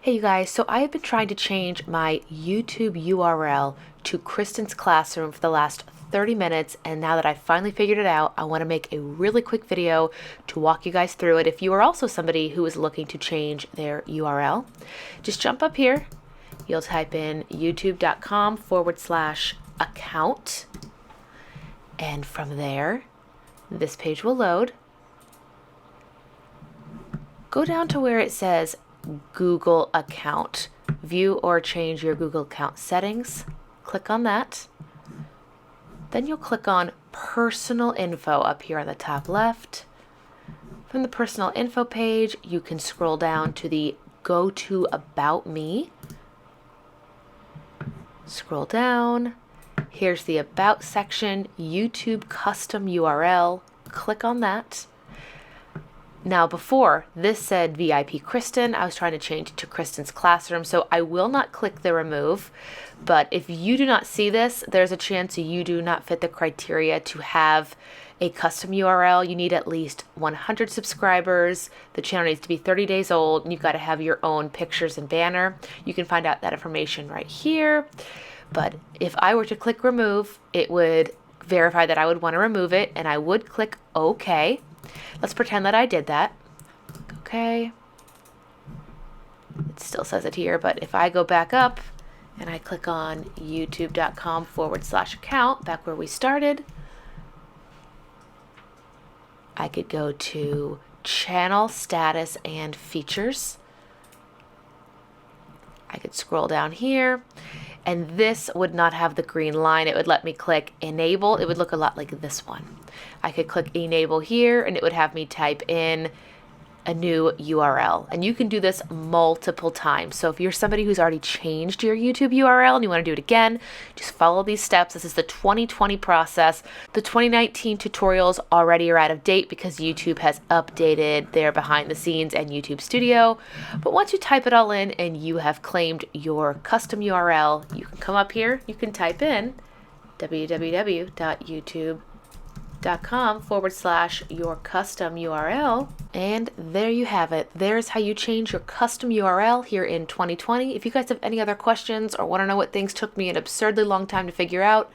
Hey you guys, so I have been trying to change my YouTube URL to Kristen's Classroom for the last 30 minutes, and now that I finally figured it out, I want to make a really quick video to walk you guys through it. If you are also somebody who is looking to change their URL, just jump up here. You'll type in youtube.com/account, and from there, this page will load. Go down to where it says Google account. View or change your Google account settings. Click on that. Then you'll click on personal info up here on the top left. From the personal info page, you can scroll down to the go to about me. Scroll down. Here's the about section, YouTube custom URL. Click on that. Now before, this said VIP Kristen. I was trying to change it to Kristen's Classroom, so I will not click the remove. But if you do not see this, there's a chance you do not fit the criteria to have a custom URL. You need at least 100 subscribers. The channel needs to be 30 days old, and you've got to have your own pictures and banner. You can find out that information right here. But if I were to click remove, it would verify that I would want to remove it, and I would click OK. Let's pretend that I did that. Okay. It still says it here, but if I go back up and I click on youtube.com/account, back where we started, I could go to channel status and features. I could scroll down here, and this would not have the green line. It would let me click enable. It would look a lot like this one. I could click enable here, and it would have me type in a new URL. And you can do this multiple times. So if you're somebody who's already changed your YouTube URL and you want to do it again, just follow these steps. This is the 2020 process. The 2019 tutorials already are out of date because YouTube has updated their behind the scenes and YouTube Studio. But once you type it all in and you have claimed your custom URL, you can come up here, you can type in www.youtube.com/your custom URL, and there you have it. There's how you change your custom URL here in 2020. If you guys have any other questions or want to know what things took me an absurdly long time to figure out,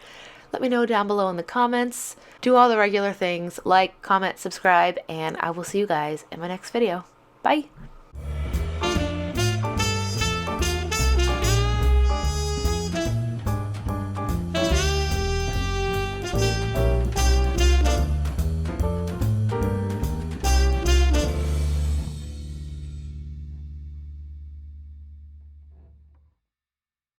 let me know down below in the comments. Do all the regular things, like, comment, subscribe, and I will see you guys in my next video. Bye!